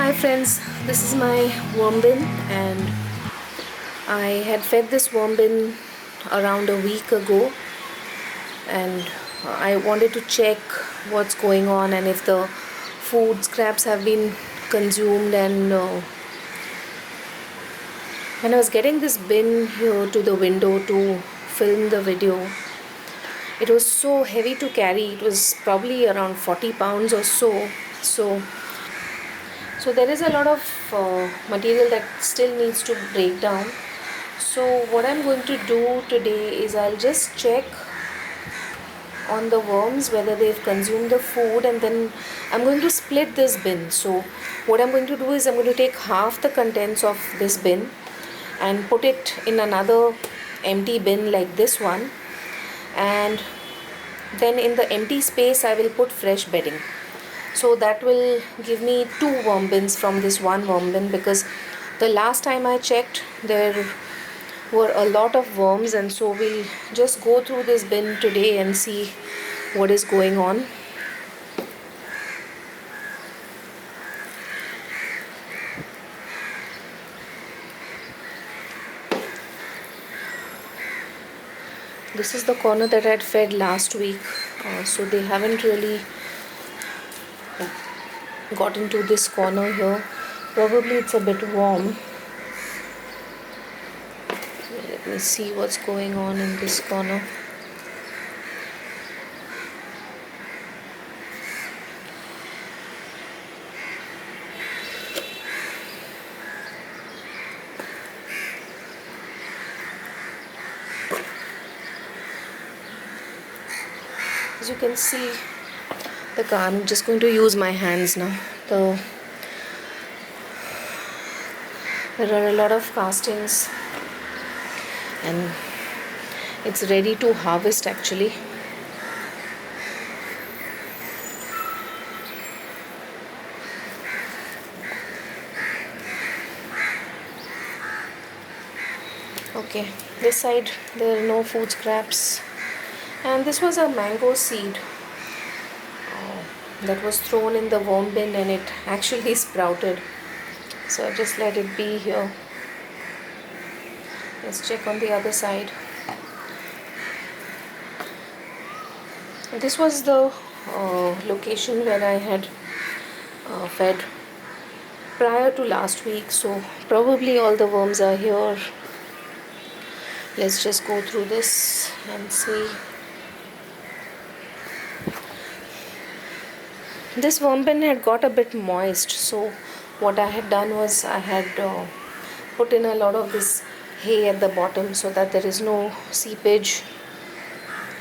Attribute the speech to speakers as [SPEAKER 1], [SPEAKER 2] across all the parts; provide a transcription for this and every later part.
[SPEAKER 1] Hi friends, this is my worm bin and I had fed this worm bin around a week ago, and I wanted to check what's going on and if the food scraps have been consumed. And when I was getting this bin here to the window to film the video, it was so heavy to carry. It was probably around 40 pounds or so. So there is a lot of material that still needs to break down. So what I'm going to do today is I'll just check on the worms whether they've consumed the food, and then I'm going to split this bin. So what I'm going to do is I'm going to take half the contents of this bin and put it in another empty bin like this one, and then in the empty space I will put fresh bedding. So that will give me 2 worm bins from this one worm bin, because the last time I checked there were a lot of worms, and so we'll just go through this bin today and see what is going on. This is the corner that I had fed last week, so they haven't really got into this corner here. Probably it's a bit warm. Let me see what's going on in this corner. As you can see, I'm just going to use my hands now. There are a lot of castings and it's ready to harvest actually. Okay, this side there are no food scraps, and this was a mango seed that was thrown in the worm bin and it actually sprouted, so I just let it be here. Let's check on the other side. This was the location where I had fed prior to last week, so probably all the worms are here. Let's just go through this and see. This worm bin had got a bit moist, so what I had done was I had put in a lot of this hay at the bottom so that there is no seepage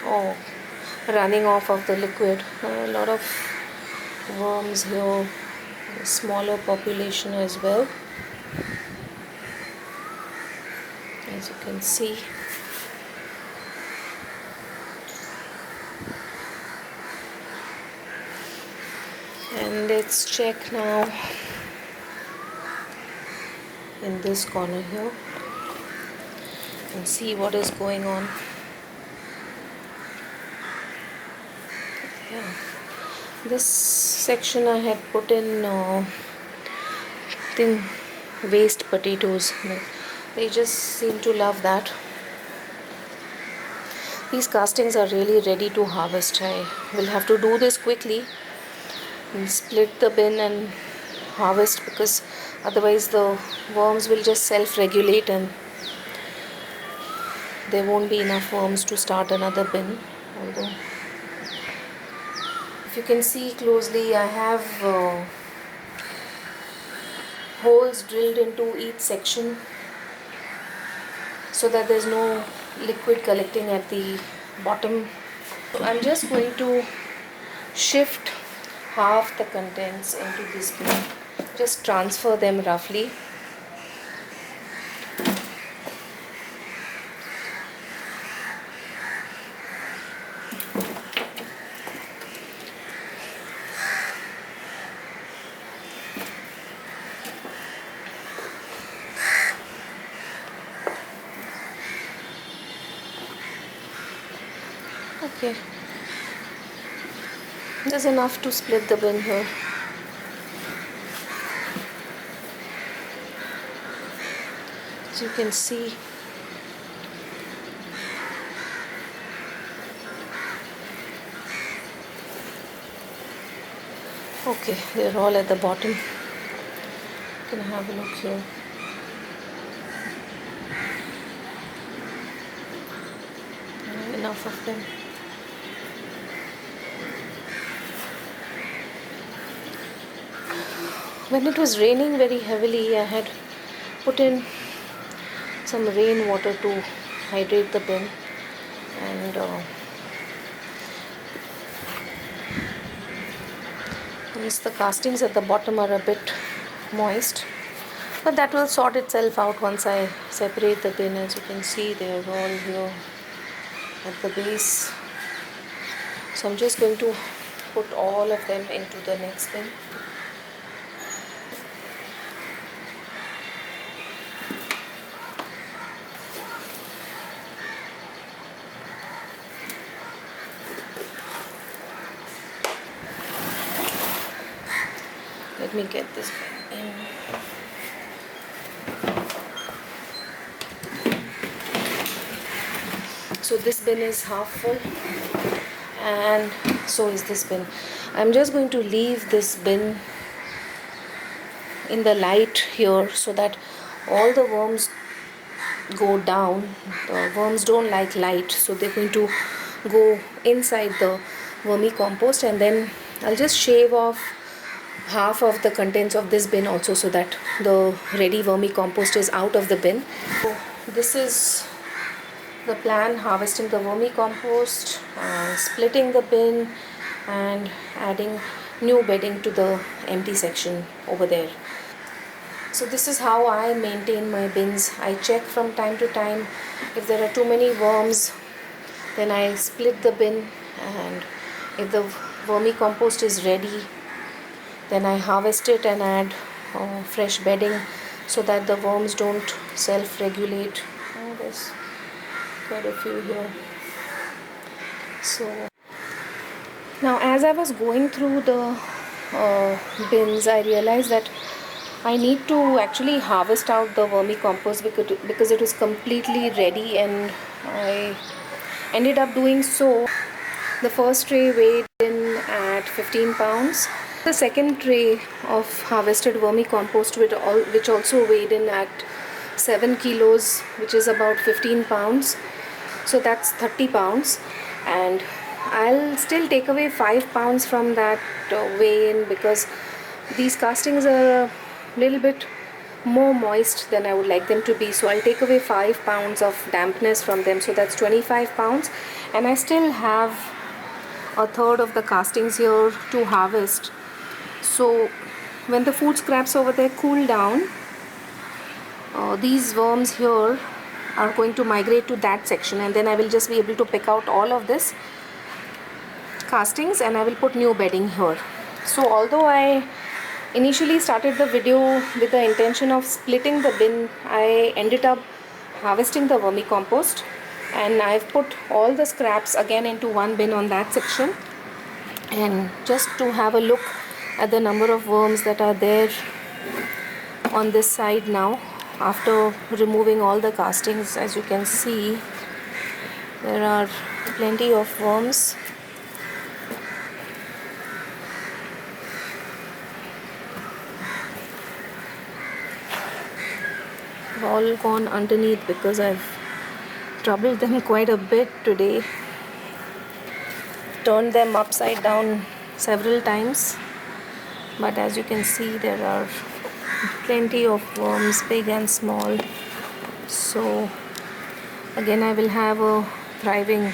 [SPEAKER 1] or running off of the liquid. A lot of worms here, a smaller population as well, as you can see. And let's check now in this corner here and see what is going on. Yeah, this section I had put in waste potatoes. They just seem to love that. These castings are really ready to harvest. I will have to do this quickly and split the bin and harvest, because otherwise the worms will just self-regulate and there won't be enough worms to start another bin. Although if you can see closely, I have holes drilled into each section so that there's no liquid collecting at the bottom. So I'm just going to shift half the contents into this bin. Just transfer them roughly. Okay, there's enough to split the bin here. as you can see. Okay, they're all at the bottom. You can have a look here. Enough of them. When it was raining very heavily, I had put in some rainwater to hydrate the bin, and yes, the castings at the bottom are a bit moist, but that will sort itself out once I separate the bin. As you can see, they are all here at the base. So I'm just going to put all of them into the next bin. Let me get this in. So this bin is half full, and so is this bin. I'm just going to leave this bin in the light here so that all the worms go down. The worms don't like light, so they're going to go inside the vermicompost, and then I'll just shave off half of the contents of this bin also, so that the ready vermicompost is out of the bin. So this is the plan: harvesting the vermicompost, splitting the bin, and adding new bedding to the empty section over there. So this is how I maintain my bins. I check from time to time if there are too many worms, then I split the bin, and if the vermicompost is ready, then I harvest it and add fresh bedding so that the worms don't self-regulate. Oh, there's quite a few here. So now, as I was going through the bins, I realized that I need to actually harvest out the vermicompost because it was completely ready, and I ended up doing so. The first tray weighed in at 15 pounds. The second tray of harvested vermicompost, which also weighed in at 7 kilos, which is about 15 pounds. So that's 30 pounds. And I'll still take away 5 pounds from that weigh-in, because these castings are a little bit more moist than I would like them to be. So I'll take away 5 pounds of dampness from them. So that's 25 pounds. And I still have a third of the castings here to harvest. So when the food scraps over there cool down, these worms here are going to migrate to that section, and then I will just be able to pick out all of this castings and I will put new bedding here. So although I initially started the video with the intention of splitting the bin, I ended up harvesting the vermicompost, and I've put all the scraps again into one bin on that section. And just to have a look at the number of worms that are there on this side now, after removing all the castings, as you can see, there are plenty of worms. All gone underneath because I've troubled them quite a bit today. Turned them upside down several times, but as you can see, there are plenty of worms, big and small. So again, I will have a thriving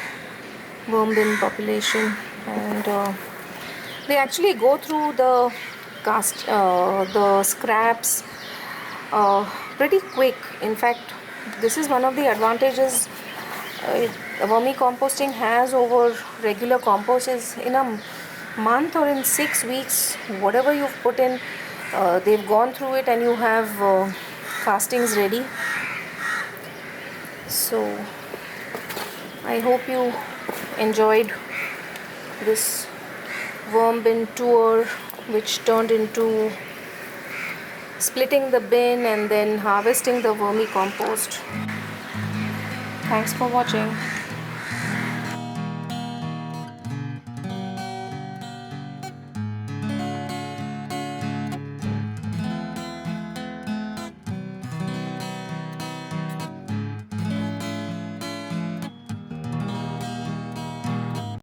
[SPEAKER 1] worm bin population, and they actually go through the scraps pretty quick. In fact, this is one of the advantages vermicomposting has over regular compost, is in a month or in 6 weeks, whatever you've put in, they've gone through it and you have castings ready. So I hope you enjoyed this worm bin tour, which turned into splitting the bin and then harvesting the vermicompost. Thanks for watching.